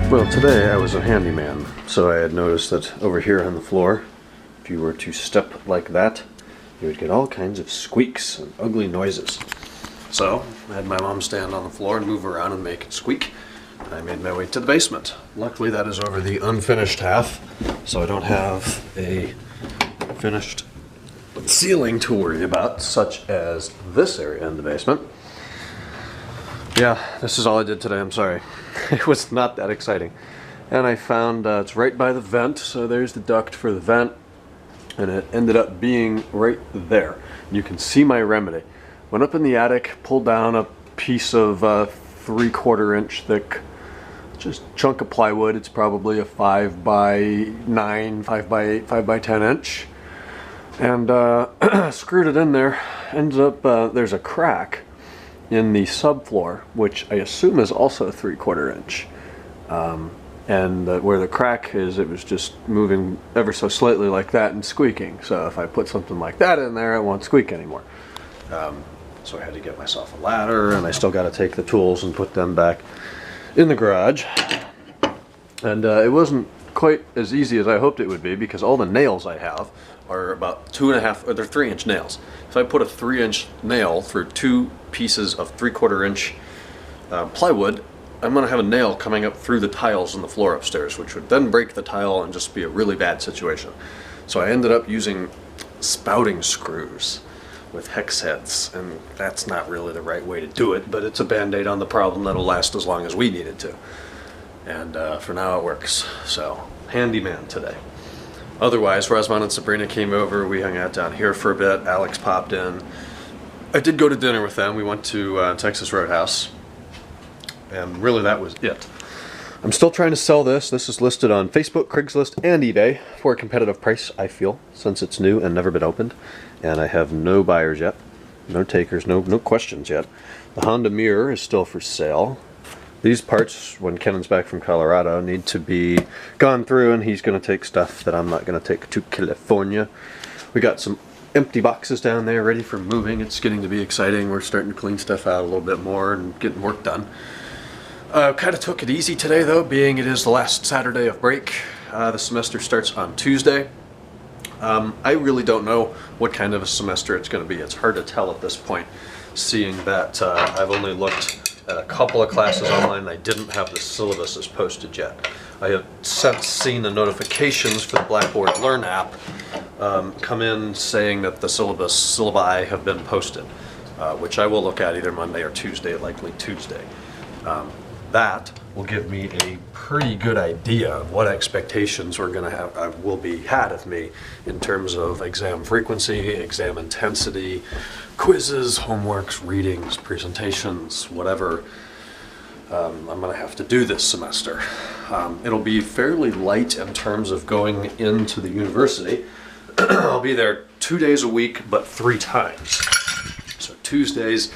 Well, today I was a handyman, so I had noticed that over here on the floor, if you were to step like that, you would get all kinds of squeaks and ugly noises. So I had my mom stand on the floor and move around and make it squeak. I made my way to the basement. Luckily that is over the unfinished half, so I don't have a finished ceiling to worry about, such as this area in the basement. Yeah, this is all I did today, I'm sorry. It was not that exciting. And I found it's right by the vent, so there's the duct for the vent, and it ended up being right there. You can see my remedy. Went up in the attic, pulled down a piece of 3/4 inch thick, just chunk of plywood. It's probably a 5 by 9, 5 by 8, 5 by 10 inch. And screwed it in there. Ends up, there's a crack in the subfloor, which I assume is also 3/4 inch. And where the crack is, it was just moving ever so slightly like that and squeaking. So if I put something like that in there, it won't squeak anymore. So I had to get myself a ladder, and I still got to take the tools and put them back in the garage. And it wasn't quite as easy as I hoped it would be, because all the nails I have are about 2.5, or they're 3-inch nails. If I put a 3-inch nail through 2 pieces of 3/4 inch plywood, I'm going to have a nail coming up through the tiles on the floor upstairs, which would then break the tile and just be a really bad situation. So I ended up using spouting screws with hex heads, and that's not really the right way to do it, but it's a band-aid on the problem that'll last as long as we need it to. And for now it works. So, handyman today. Otherwise, Rosamond and Sabrina came over, we hung out down here for a bit, Alex popped in. I did go to dinner with them. We went to Texas Roadhouse, and really that was it. I'm still trying to sell this. This is listed on Facebook, Craigslist, and eBay for a competitive price, I feel, since it's new and never been opened. And I have no buyers yet, no takers, no questions yet. The Honda mirror is still for sale. These parts, when Kennan's back from Colorado, need to be gone through, and he's going to take stuff that I'm not going to take to California. We got some empty boxes down there ready for moving. It's getting to be exciting. We're starting to clean stuff out a little bit more and getting work done. Kind of took it easy today, though, being it is the last Saturday of break. The semester starts on Tuesday. I really don't know what kind of a semester it's going to be. It's hard to tell at this point, seeing that I've only looked at a couple of classes online and I didn't have the syllabuses posted yet. I have since seen the notifications for the Blackboard Learn app come in saying that the syllabi have been posted, which I will look at either Monday or Tuesday, likely Tuesday. That will give me a pretty good idea of what expectations we're going to have, will be had of me in terms of exam frequency, exam intensity, quizzes, homeworks, readings, presentations, whatever I'm going to have to do this semester. It'll be fairly light in terms of going into the university. I'll be there 2 days a week, but 3 times. So Tuesdays,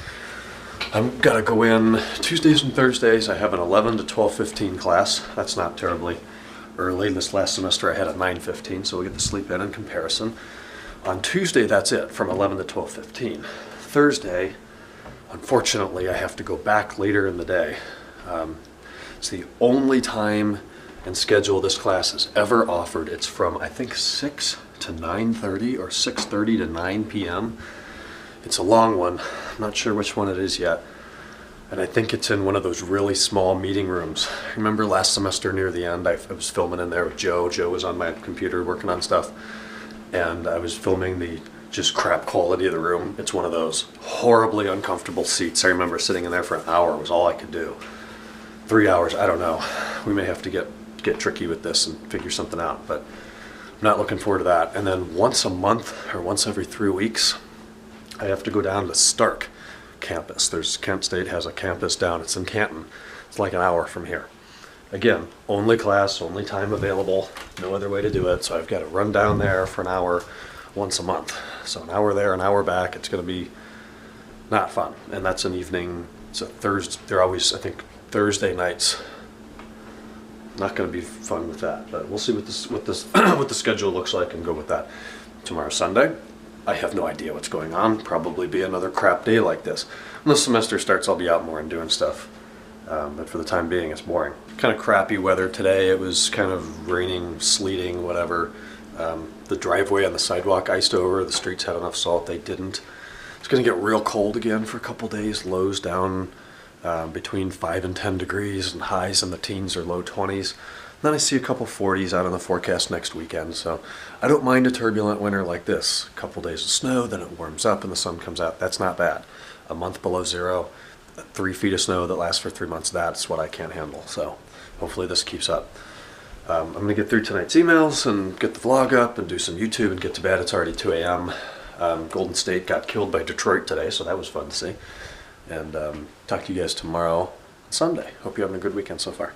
I'm gonna go in Tuesdays and Thursdays. I have an 11 to 12:15 class. That's not terribly early. This last semester I had a 9:15, so we get to sleep in comparison. On Tuesday, that's it, from 11 to 12:15. Thursday, unfortunately, I have to go back later in the day. It's the only time and schedule this class has ever offered. It's from, I think, 6 to 9:30 or 6:30 to 9 p.m. It's a long one. I'm not sure which one it is yet. And I think it's in one of those really small meeting rooms. Remember last semester near the end, I was filming in there with Joe. Joe was on my computer working on stuff. And I was filming the just crap quality of the room. It's one of those horribly uncomfortable seats. I remember sitting in there for an hour was all I could do. 3 hours, I don't know. We may have to get tricky with this and figure something out, but I'm not looking forward to that. And then once a month or once every 3 weeks, I have to go down to Stark campus. Kent State has a campus down. It's in Canton. It's like an hour from here. Again, only class, only time available. No other way to do it. So I've got to run down there for an hour once a month. So an hour there, an hour back. It's going to be not fun. And that's an evening. It's a Thursday. They're always, I think, Thursday nights. Not going to be fun with that. But we'll see what the schedule looks like and go with that. Tomorrow's Sunday. I have no idea what's going on. Probably be another crap day like this. When the semester starts, I'll be out more and doing stuff. But for the time being, it's boring. kind of crappy weather today. It was kind of raining, sleeting, whatever. The driveway on the sidewalk iced over. The streets had enough salt, they didn't. It's going to get real cold again for a couple days. Lows down between 5 and 10 degrees, and highs in the teens or low 20s. Then I see a couple 40s out on the forecast next weekend, so I don't mind a turbulent winter like this. A couple days of snow, then it warms up and the sun comes out. That's not bad. A month below zero, 3 feet of snow that lasts for 3 months, that's what I can't handle. So hopefully this keeps up. I'm going to get through tonight's emails and get the vlog up and do some YouTube and get to bed. It's already 2 a.m. Golden State got killed by Detroit today, so that was fun to see. And talk to you guys tomorrow, Sunday. Hope you're having a good weekend so far.